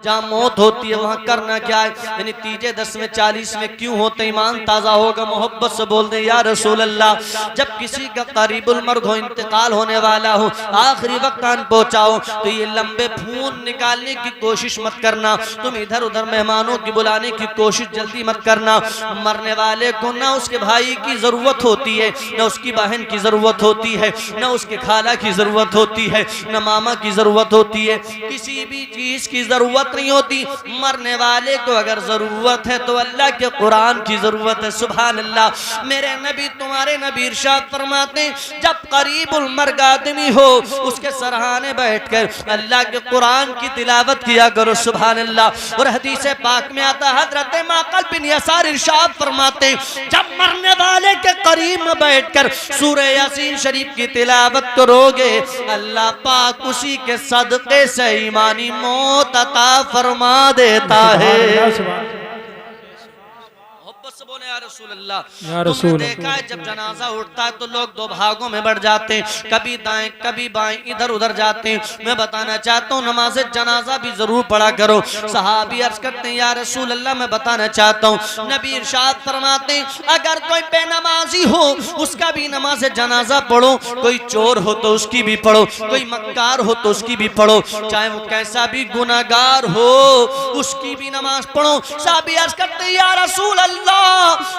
जहाँ मौत होती है वहाँ करना क्या है, यानी तीजे 10वें 40वें क्यों होते, ईमान ताज़ा होगा। मोहब्बत से बोल दे या रसूल अल्लाह, जब किसी का करीबुल मर्ग हो, इंतकाल होने वाला हो, आखिरी वक्त आन पहुँचाओ, तो ये लंबे खून निकालने की कोशिश मत करना। तुम इधर उधर मेहमानों की बुलाने की कोशिश जल्दी मत करना। मरने वाले को ना उसके भाई की ज़रूरत होती है, न उसकी बहन की ज़रूरत होती है, न उसके खाला की ज़रूरत होती है, न मामा की ज़रूरत होती है, किसी भी चीज़ की ज़रूरत नहीं होती। मरने वाले को अगर जरूरत है तो अल्लाह के कुरान की जरूरत है। सुभान अल्लाह। मेरे नबी तुम्हारे नबी इरशाद फरमाते हैं, जब करीबुल मर्ग आदमी हो उसके सरहाने बैठकर अल्लाह के कुरान की तिलावत किया करो। सुभान अल्लाह। और हदीस पाक में आता, हजरत माक़ल बिन यसार इरशाद फरमाते, जब मरने वाले के करीब में बैठकर सूरह यासीन शरीफ की तिलावत करोगे, अल्लाह पाक उसी के सदक़े से ईमानी मौत अता फरमा देता है। बोले या रसूल अल्लाह। तुमने देखा है जब जनाजा उठता है तो लोग दो भागों में बढ़ जाते हैं, कभी दाएं कभी बाएं, इधर उधर जाते हैं। मैं बताना चाहता हूँ नमाज जनाजा भी जरूर पढ़ा करो। सहाबी अर्ज करते हैं या रसूल अल्लाह, मैं बताना चाहता हूँ, नबी इरशाद फरमाते हैं, अगर कोई बेनमाजी हो उसका भी नमाज जनाजा पढ़ो, कोई चोर हो तो उसकी भी पढ़ो, कोई मक्कार हो तो उसकी भी पढ़ो, चाहे वो कैसा भी गुनाहगार हो उसकी भी नमाज पढ़ो। सहाबी अर्ज करते हैं या रसूल अल्लाह,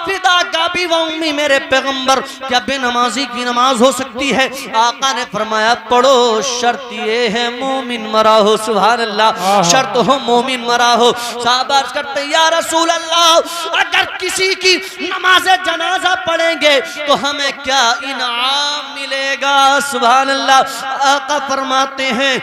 फिदा का भी वम्मी, मेरे पैगंबर, क्या बेनमाजी की नमाज हो सकती है? आका ने फरमाया पढ़ो, शर्त ये है मोमिन मरा हो। सुभान अल्लाह। शर्त हो मोमिन मरा हो। साहबा करते या रसूल अल्लाह, अगर किसी की नमाज जनाजा पढ़ेंगे तो हमें क्या इनाम मिलेगा? सुभान अल्लाह। आका फरमाते हैं,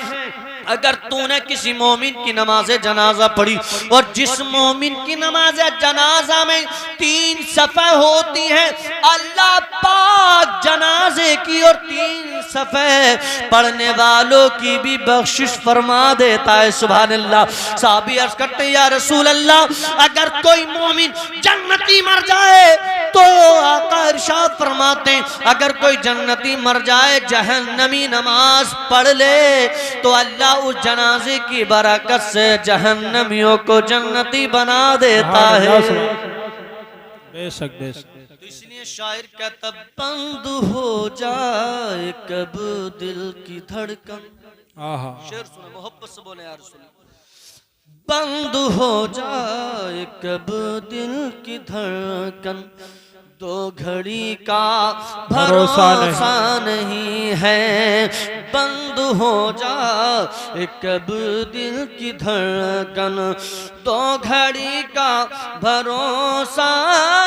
अगर तूने किसी मोमिन की नमाज जनाजा पढ़ी और जिस मोमिन की नमाज जनाजा में 3 सफ़े होती हैं, अल्लाह पाक जनाजे की और 3 सफ़े पढ़ने वालों की भी बख्शिश फरमा देता है। सुभान अल्लाह। साहबी अर्ज करते हैं या रसूल अल्लाह, अगर कोई मोमिन जन्नती मर जाए तो आका इरशाद फरमाते हैं, अगर कोई जन्नती मर जाए जहन्नमी नमाज पढ़ ले तो अल्लाह उस जनाजे की बरकत से जहन्नमियों को जन्नती बना देता है। बेशक बेशक। तो इसलिए शायर कहता, बंद हो जाए कब दिल की धड़कन। शेर सुनो, मोहब्बत से बोले यार सुनो। बंद हो जाए कब दिल की धड़कन, 2 घड़ी का भरोसा नहीं है। बंद हो जाए कब दिल की धड़कन, 2 घड़ी का भरोसा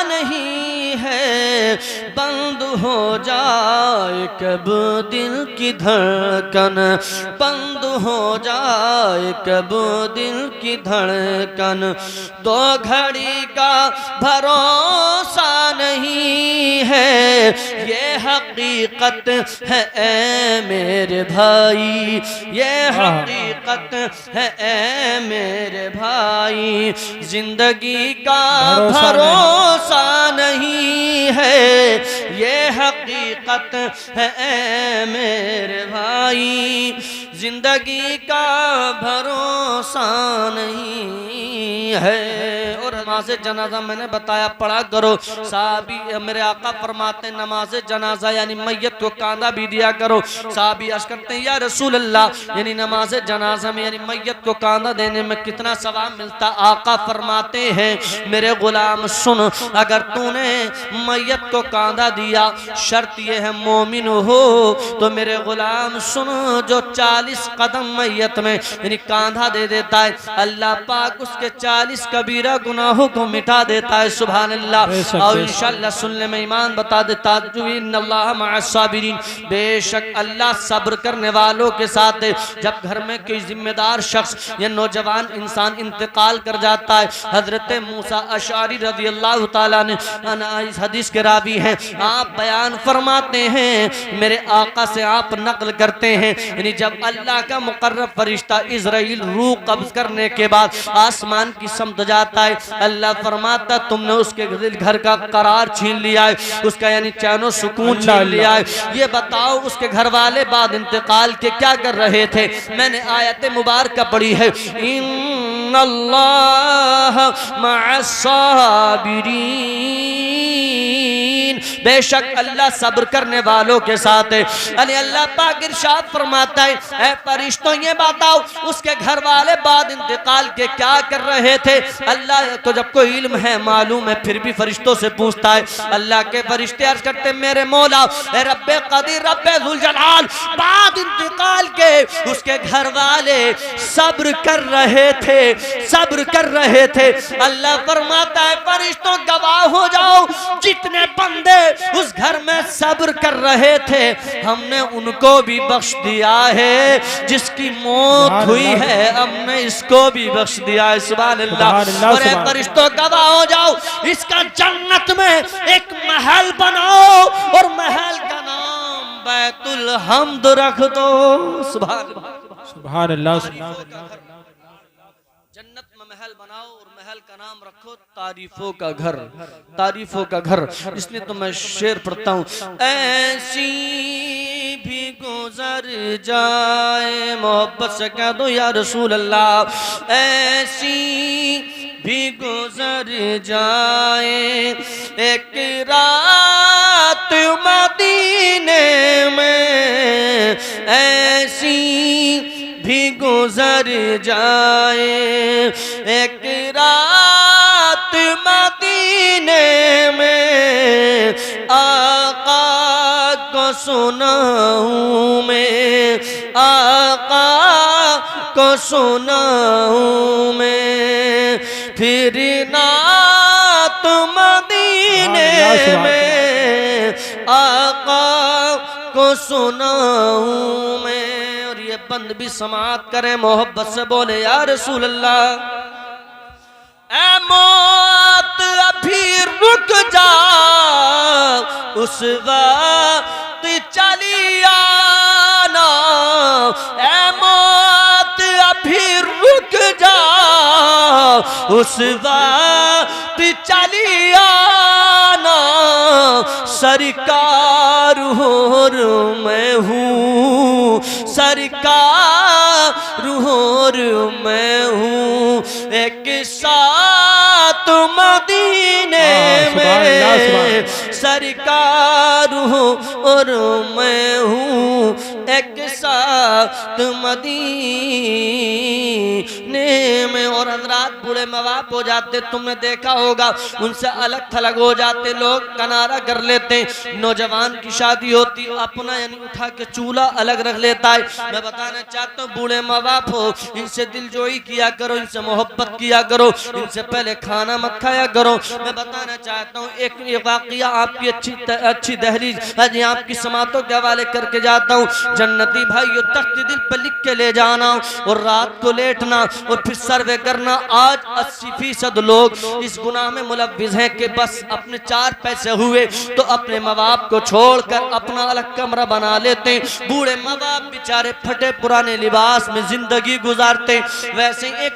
नहीं है। बंद हो जाए कब दिल की धड़कन, बंद हो जाए कब दिल की धड़कन, 2 घड़ी का भरोसा नहीं है। ये हकीकत है ए मेरे भाई, ये हकीकत है ए मेरे भाई, जिंदगी का भरोसा नहीं है। ये हकीकत है ए मेरे भाई, जिंदगी का भरोसा नहीं है। और नमाज जनाजा मैंने बताया पढ़ा करो। साहबी मेरे आका फरमाते हैं, नमाज जनाजा यानी मैयत को कांधा भी दिया करो। साहबी अर्ज करते हैं या रसूल अल्लाह, यानी नमाज जनाजा में यानी मैयत को कांधा देने में कितना सवाब मिलता? आका फरमाते हैं, मेरे गुलाम सुन, अगर तूने मैयत को कांधा दिया, शर्त यह है मोमिन हो, तो मेरे गुलाम सुन, जो 40 कदम मैयत में यानी कांधा दे देता है, अल्लाह पाक उसके 40 कबीरा गुनाहों को मिटा देता है। सुभान अल्लाह। और इंशाअल्लाह सुनने में ईमान बता देता, इन्नल्लाह मअस-साबिरीन, बेशक अल्लाह सब्र करने वालों के साथ है। जब घर में कोई जिम्मेदार शख्स या नौजवान इंसान इंतकाल कर जाता है, हजरत मूसा अशआरी रज़ी अल्लाह ताला ने इस हदीस के रावी हैं, आप बयान फरमाते हैं, मेरे आका से आप नकल करते हैं, यानी जब अल्लाह का मुकर्रब फरिश्ता इज़राइल रूह कब्ज़ करने के बाद आसमान की समत जाता है, अल्लाह फरमाता तुमने उसके घर का करार छीन लिया है, उसका यानी चैनो सुकून छीन लिया है। ये बताओ उसके घर वाले बाद इंतकाल के क्या कर रहे थे? मैंने आयत मुबारक पढ़ी है, इन्नल्लाह मअस्साबिरीन, बेशक अल्लाह सब्र करने वालों के साथ है। अरे अल्लाह पाक इरशाद फरमाता है, ऐ फरिश्तों ये बताओ उसके घर वाले बाद इंतकाल के क्या कर रहे थे। अल्लाह तो जब कोई इल्म है मालूम है, फिर भी फरिश्तों से पूछता है। अल्लाह के फरिश्ते अर्ज करते मेरे मौला ए रब्बे कदीर रब्बे जुल जलाल, बाद इंतकाल के उसके घर वाले सब्र कर रहे थे, सब्र कर रहे थे। अल्लाह फरमाता है फरिश्तों गवाह हो जाओ, जितने बंदे उस घर में सब्र कर रहे थे हमने उनको भी बख्श दिया है, जिसकी मौत हुई है हमने इसको भी बख्श दिया है। सुभान अल्लाह। और फरिश्तों गवाह हो जाओ, इसका जन्नत में एक महल बनाओ और महल का नाम बैतुल हम्द रख दो। सुभान अल्लाह। जन्नत में महल बनाओ और महल का नाम रखो तारीफों का घर, तारीफों का घर। इसलिए तो मैं शेर पढ़ता हूँ, ऐसी भी गुजर जाए, मोहब्बत से कह दो या रसूल अल्लाह, ऐसी भी गुजर जाए एक रात मदीने में, ऐसी भी गुजर जाए एक रात मदीने में, आका को सुनाऊं मैं, आका को सुनाऊं मैं, फिर नात मदीने में आका को सुनाऊं मैं। और ये बंद भी समात करे, मोहब्बत से बोले या रसूल अल्लाह, ऐ मौत अभी रुक जा, उस वक्त चली आना, ऐ मौत अभी रुक जा, उस वक्त चली आना, सरकार हो मैं हूँ, सरकार हो मैं हूँ, एक साथ मदीने में, सरकार हो और मैं हूँ, एक साथ मदीने में। और हज़रात बूढ़े मवाब हो जाते, तुमने देखा होगा, उनसे अलग थलग हो जाते लोग, किनारा कर लेते। नौजवान की शादी होती, अपना यानी उठा के चूल्हा अलग रख लेता है। मैं बताना चाहता हूँ बूढ़े माँ-बाप हो, इनसे दिलजोई किया करो, इनसे मोहब्बत किया करो, इनसे पहले खाना मत खाया करो। मैं बताना चाहता हूँ एक वाक़या आपकी अच्छी दहलीज आपकी समातों के हवाले करके जाता हूँ। जन्नती भाइयों, तख्त दिल पर लिख के ले जाना और रात को लेटना और फिर सर्वे करना। आज 80% लोग इस गुनाह में मुलव्विज़ हैं कि बस अपने 4 पैसे हुए तो अपने माँ बाप को छोड़कर अपना अलग कमरा बना लेते। बूढ़े माँ बाप बेचारे फटे पुराने लिबास में जिंदगी गुजारते। वैसे एक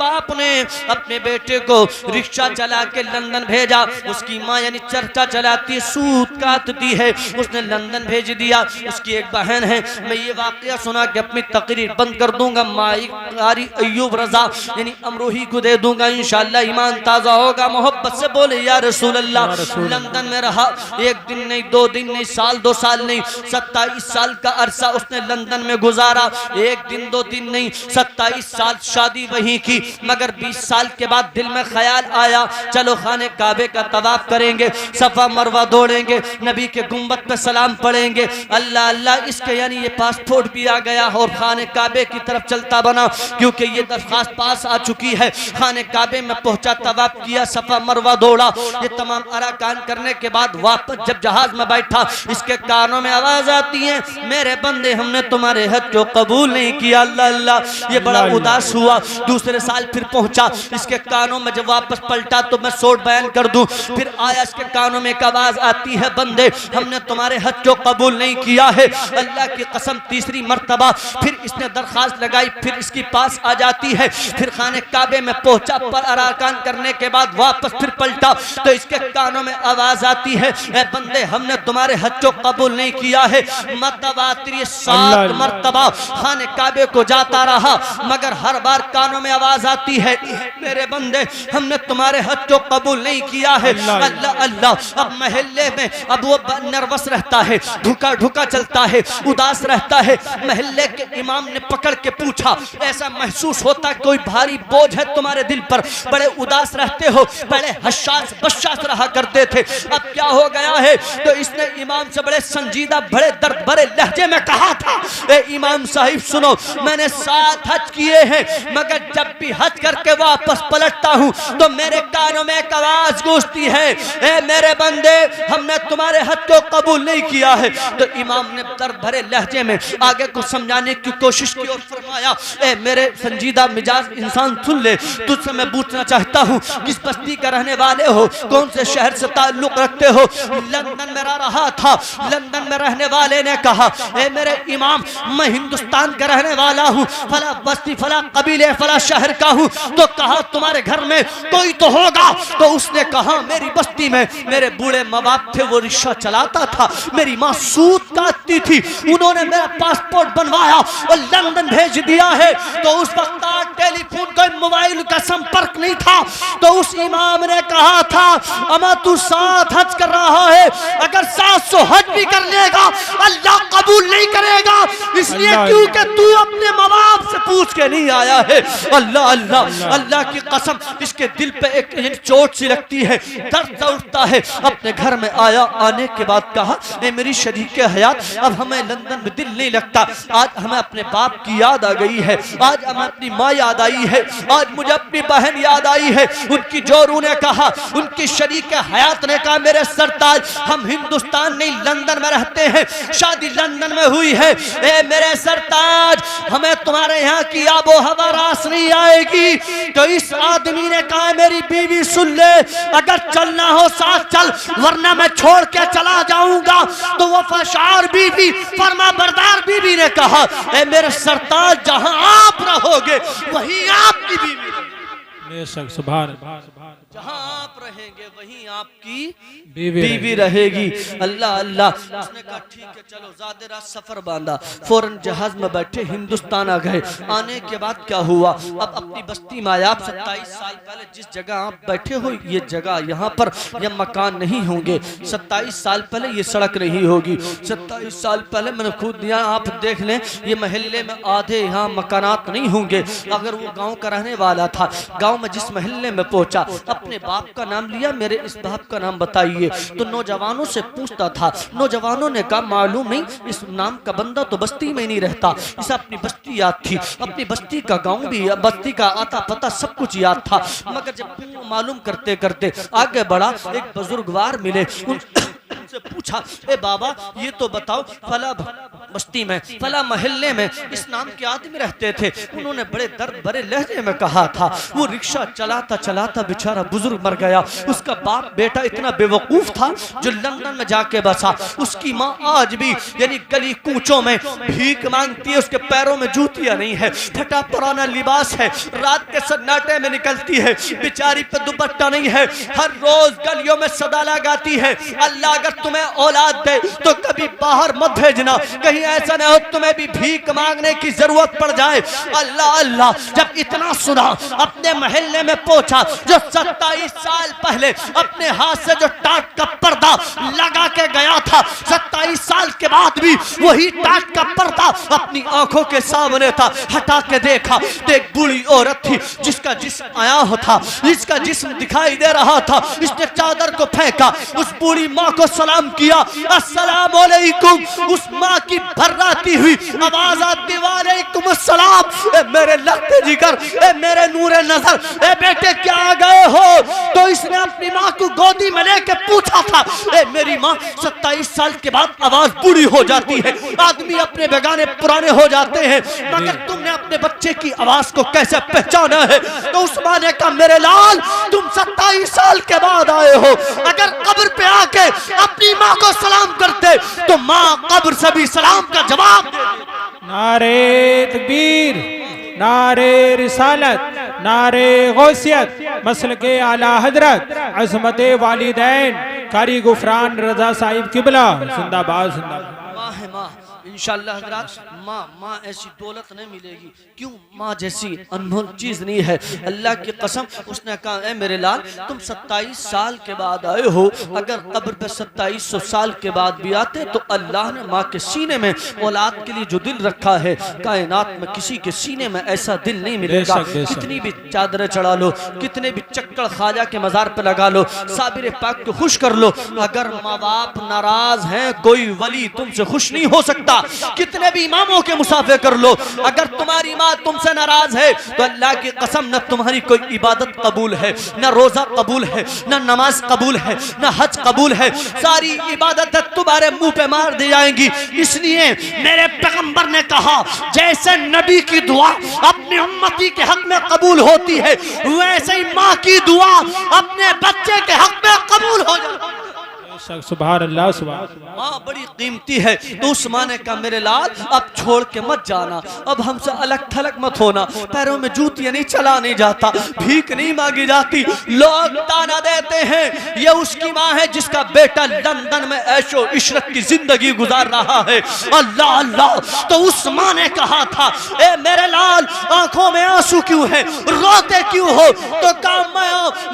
बाप ने अपने बेटे को रिक्शा चला के लंदन भेजा। उसकी माँ यानी चर्चा चलाती है, सूद काटती है, उसने लंदन भेज दिया। उसकी एक बहन है, मैं ये वाकया सुना के अपनी तकरीर बंद कर दूंगा। माइक कारी अय्यूब रजा यानी अमरोही को दे दूंगा, इंशाअल्लाह ईमान ताजा होगा। मोहब्बत से बोले या रसूल अल्लाह। लंदन में रहा, 1 दिन नहीं, 2 दिन नहीं, साल 2 साल नहीं, 27 साल का अरसा उसने लंदन में गुजारा। 1 दिन 2 दिन नहीं, 27 साल शादी वहीं की। मगर 20 साल के बाद दिल में ख्याल आया, चलो खाने काबे का तवाफ करेंगे, सफा मरवा दौड़ेंगे, नबी के गुंबद पे सलाम पढ़ेंगे। अल्लाह अल्लाह, इसके यानी ये पासपोर्ट भी आ गया और खाने काबे की तरफ चलता बना, क्योंकि ये दरखास्त पास आ चुकी है। खाने काबे में पहुंचा, तवाफ किया, सफा मरवा दौड़ा। ये तमाम अरकान करने के बाद वापस जब जहाज में बैठा, इसके कानों में आवाज आती है, मेरे बंदे हमने तुम्हारे हज को कबूल नहीं किया। अल्लाह अल्लाह, ये बड़ा उदास हुआ। दूसरे साल फिर पहुंचा, इसके कानों में जब वापस पलटा तो मैं सोट बयान कर दूं। फिर आया, इसके कानों में एक आवाज आती है, बंदे हमने तुम्हारे हज को कबूल नहीं किया है। अल्लाह की कसम, तीसरी मर्तबा फिर इसने दरखास्त लगाई, फिर इसके पास आ जाती है। फिर खाने खाने काबे में पहुंचा, पर अराकान करने के बाद वापस फिर पलटा तो इसके कानों में आवाज आती है, ए बंदे हमने तुम्हारे हज को कबूल नहीं किया है। मतवातिर 7 मरतबा खाने काबे को जाता रहा, मगर हर बार कानों में आवाज आती है, मेरे बंदे हमने तुम्हारे हज को कबूल नहीं किया है। अल्लाह अल्लाह। अब महल्ले में अब वो नर्वस रहता है, ढुका ढुका चलता है, उदास रहता है। महल्ले के इमाम ने पकड़ के पूछा, ऐसा महसूस होता है कोई भारी बोझ है तुम्हारे दिल पर, बड़े उदास रहते हो, बड़े हशास बशास रहा करते थे, अब क्या हो गया है? तो इसने इमाम से बड़े संजीदा बड़े दर्द भरे लहजे में कहा था, ए इमाम साहिब सुनो, मैंने 7 हज किए हैं, मगर जब भी हज करके वापस पलटता हूँ तो मेरे कानों में एक आवाज गूंजती है, ए मेरे बंदे हमने तुम्हारे हज को कबूल नहीं किया है। तो इमाम ने दर्द भरे लहजे में आगे को समझाने की कोशिश की और फरमाया, ए मेरे संजीदा मिजाज इंसान सुन ले, तुझसे मैं पूछना चाहता हूँ किस बस्ती का रहने वाले हो, कौन से शहर से ताल्लुक रखते हो? लंदन में रहा था। लंदन में रहने वाले ने कहा, ए मेरे इमाम मैं हिंदुस्तान का रहने वाला हूँ, फला बस्ती फला कबीले फला शहर का हूँ। तो कहा तुम्हारे घर में कोई तो होगा? तो उसने कहा मेरी बस्ती में मेरे बूढ़े माँ बाप थे, वो रिक्शा चलाता था, मेरी माँ सूत काटती थी, उन्होंने मेरा पासपोर्ट बनवाया और लंदन भेज दिया है। तो उस वक्त टेलीफोन का मोबाइल का संपर्क नहीं था। तो उस इमाम ने कहा था, अमा तू 7 हज कर रहा है, अगर 700 हज भी कर लेगा अल्लाह कबूल नहीं करेगा, इसलिए क्योंकि तू अपने माँ बाप से पूछ के नहीं आया है। अल्लाह अल्लाह अल्लाह की कसम, इसके दिल पे एक चोट सी लगती है, दर्द उठता है। अपने घर में आया, आने के बाद कहा, ए मेरी शरीके हयात अब हमें लंदन में दिल नहीं लगता, आज हमें अपने बाप की याद आ गई है, आज हमें अपनी माँ याद आई है, आज मुझे अपनी बहन याद आई है। उनकी जोरू ने कहा, उनकी शरीके हयात ने कहा, मेरे सरताज हम हिंदुस्तान नहीं लंदन में रहते हैं, शादी लंदन में हुई है, ए मेरे सरताज हमें तुम्हारे यहाँ की आबो हवा रास नहीं आएगी। तो इस आदमी ने कहा, मेरी बीवी सुन ले, अगर चलना हो साथ चल, वरना मैं छोड़ के चला जाऊंगा। तो वो फशार बीवी फरमा बरदार बीवी ने कहा, ए मेरे सरताज जहां आप रहोगे वहीं आपकी बीवी, जहां आप रहेंगे वहीं आपकी बीवी रहेगी। अल्लाह अल्लाह। उसने कहा ठीक है चलो, ज़्यादा रात सफर बांधा, फौरन जहाज में बैठे हिंदुस्तान आ गए। आने के बाद क्या हुआ, अब अपनी बस्ती में आया। 27 साल पहले जिस जगह आप बैठे हो, ये जगह यहाँ पर यह मकान नहीं होंगे, 27 साल पहले ये सड़क नहीं होगी। 27 साल पहले मैंने खुद दिया, आप देख लें, ये महल्ले में आधे यहाँ मकानात नहीं होंगे। अगर वो गाँव का रहने वाला था, गाँव में जिस महल्ले में पहुंचा, अपने बाप का नाम लिया, मेरे इस बाप का नाम बताइए। तो नौजवानों से पूछता था, नौजवानों ने कहा मालूम नहीं, इस नाम का बंदा तो बस्ती में ही नहीं रहता। इसे अपनी बस्ती याद थी, अपनी बस्ती का गांव भी, बस्ती का आता पता सब कुछ याद था। मगर जब मालूम करते करते आगे बढ़ा, एक बुजुर्गवार मिले, उनसे पूछा, ए बाबा ये तो बताओ, फला बस्ती में फला महल्ले में इस नाम के आदमी रहते थे। उन्होंने बड़े दर्द भरे लहजे में कहा था, वो रिक्शा चलाता चलाता बेचारा बुजुर्ग मर गया। उसका बाप बेटा इतना बेवकूफ था जो लंदन में जाके बसा। उसकी माँ आज भी यानी गली कूचों में भीख मांगती है, उसके पैरों में जूतियां नहीं है, फटा पुराना लिबास है, रात के सन्नाटे में निकलती है, बेचारी पे दुपट्टा नहीं है, हर रोज गलियों में सदा लगाती है, अल्लाह अगर तुम्हें औलाद दे तो कभी बाहर मत भेजना, कहीं ऐसा न हो तुम्हें भी भीख मांगने की जरूरत पड़ जाए। अल्लाह अल्लाह। जब इतना सुना, अपने महल्ले में पहुंचा, जो 27 साल पहले अपने हाथ से जो टाट का पर्दा लगा के गया था, 27 साल के बाद भी वही टाट का पर्दा अपनी आंखों के सामने था। हटा के देखा तो एक बूढ़ी औरत थी, जिसका जिस्म आया था, जिसका जिस्म दिखाई दे रहा था। इसने चादर को फेंका, उस बूढ़ी माँ को सलाम किया, अस्सलाम वालेकुम। उस माँ की भर्राती हुई आवाज आती, वालेकुम अस्सलाम। ए मेरे लत्ते जिगर, ए मेरे नूरे नजर, ए बेटे क्या आ गए हो? तो इसने अपनी माँ को गोदी में लेके पूछा था, ए मेरी माँ 27 साल के बाद आवाज बूढ़ी हो जाती है, आदमी अपने बेगाने पुराने हो जाते हैं, मगर तुमने अपने बच्चे की आवाज को कैसे पहचाना है? तो उस माँ ने कहा, मेरे लाल तुम 27 साल के बाद आए हो, अगर कब्र पे आके अपनी माँ को सलाम करते तो माँ कब्र से भी सलाम का जवाब दे। नारे तकबीर, नारे रिसालत, नारे गौसियत मसलके आला हजरत अजमत वालिदैन कारी गुफरान रजा साहिब किबला जिंदाबाद जिंदाबाद। माँ है माँ, इंशाअल्लाह हज़रात माँ ऐसी दौलत नहीं मिलेगी। क्यों? माँ जैसी अनमोल चीज नहीं है। अल्लाह की कसम, उसने कहा ए मेरे लाल, तुम 27 साल के बाद आए हो, अगर कब्र पे 2700 साल के बाद भी आते तो अल्लाह ने माँ के सीने में औलाद के लिए जो दिल रखा है, कायनात में किसी के सीने में ऐसा दिल नहीं मिलेगा। कितनी भी चादरें चढ़ा लो, कितने भी चक्कर ख्वाजा के मजार पे लगा लो, साबिर पाक को खुश कर लो, अगर माँ बाप नाराज हैं कोई वली तुमसे खुश नहीं हो सकता। कितने भी इमामों के मुसाफे कर लो, अगर तुम्हारी माँ तुमसे नाराज है तो अल्लाह की कसम न तुम्हारी कोई इबादत कबूल है, न रोजा कबूल है, न नमाज कबूल है, न हज कबूल है। सारी इबादत तुम्हारे मुंह पे मार दी जाएंगी। इसलिए मेरे पैगंबर ने कहा, जैसे नबी की दुआ अपनी उम्मती के हक में कबूल होती है, वैसे ही माँ की दुआ अपने बच्चे के हक में कबूल हो जाती है। सुभान अल्लाह सुभान। माँ बड़ी कीमती है। तो उस माँ ने कहा, मेरे लाल अब छोड़ के मत जाना, अब हमसे अलग थलग मत होना, पैरों में जूतियां नहीं चला नहीं जाता, भीख नहीं मांगी जाती। लोग ताना देते हैं ये उसकी माँ है जिसका बेटा लंदन में ऐशो इशरत की जिंदगी गुजार रहा है। अल्लाह अल्लाह। तो उस माँ ने कहा था, ए मेरे लाल आंखों में आंसू क्यों है, रोते क्यों हो? तो कहा,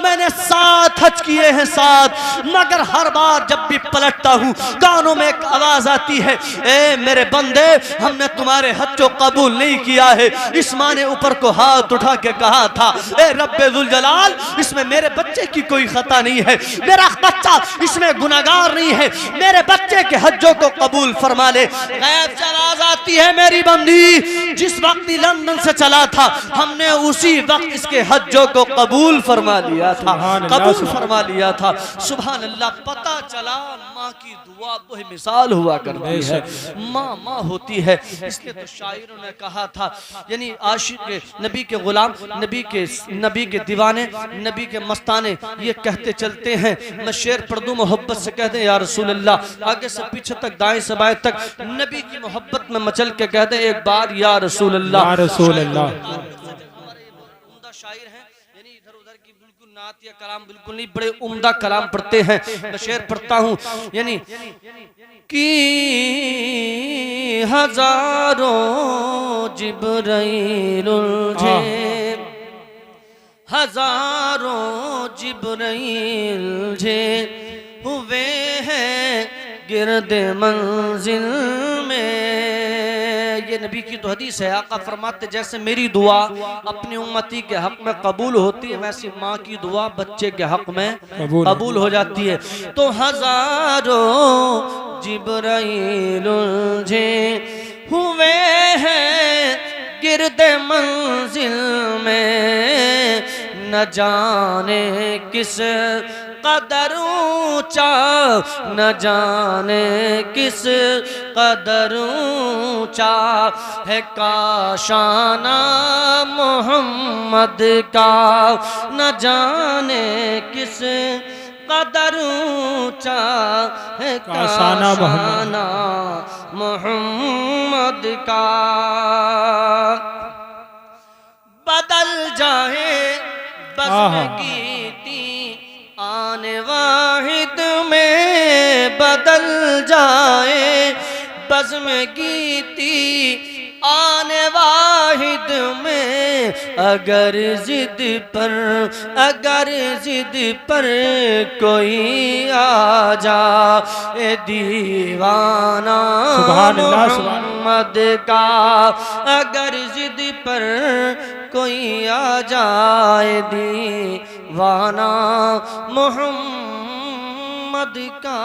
मैंने 7 हज किए हैं 7, मगर हर बार जब भी पलटता हूँ कानों में एक आवाज आती है, ए मेरे बंदे हमने तुम्हारे हज को कबूल नहीं किया है। इस माँ ने ऊपर को हाथ उठा के कहा था, ए रब्बे जुल जलाल, इसमें मेरे बच्चे की कोई खता नहीं है, मेरा बच्चा इसमें गुनाहगार नहीं है, मेरे बच्चे के हज्जों को कबूल फरमा ले। गैब से आवाज आती है, मेरी बंदी जिस वक्त लंदन से चला था हमने उसी वक्त इसके हज्जों को कबूल फरमा लिया था, कबूल फरमा लिया था। सुभान अल्लाह। पता चला माँ की दुआ वही मिसाल हुआ करती है, माँ माँ होती है। इसलिए तो शायरों ने कहा था, यानी आशिक नबी के गुलाम, नबी के दीवाने, नबी के मस्ताने ये कहते चलते हैं। मैं शेर पढ़ दूं मोहब्बत से, कहते हैं या रसूल अल्लाह, आगे से पीछे तक दाएं से बाएं तक नबी की मोहब्बत में मचल के कहते हैं एक बार या रसूल अल्लाह, या रसूल अल्लाह। उम्दा शायर है, यानी इधर उधर की बिल्कुल नात या कलाम बिल्कुल नहीं, बड़े उम्दा कलाम पढ़ते हैं। मैं शेर पढ़ता हूँ, यानी कि हजारों जिब्राइल उलझे, हजारों जिब्राइल जे हुए हैं गिरदे मंजिल में। ये नबी की तो हदीस है। आका फरमाते जैसे मेरी दुआ अपनी उम्मती के हक में कबूल होती है, वैसे माँ की दुआ बच्चे के हक में कबूल हो जाती है। तो हजारों जिब्राइल उलझे हुए हैं गिरदे मंजिल में, न जाने किस कदर ऊंचा, न जाने किस कदर ऊंचा है काशाना मोहम्मद का, न जाने किस कदर ऊंचा है काशाना मोहम्मद का। बदल जाए बज़्म-ए-गीती आने वाहिद में, बदल जाए बज़्म-ए-गीती आने वाहिद में, अगर जिद पर कोई आ जाए दीवाना मोहम्मद का, अगर जिद पर कोई आ जाए दीवाना मोहम्मद का।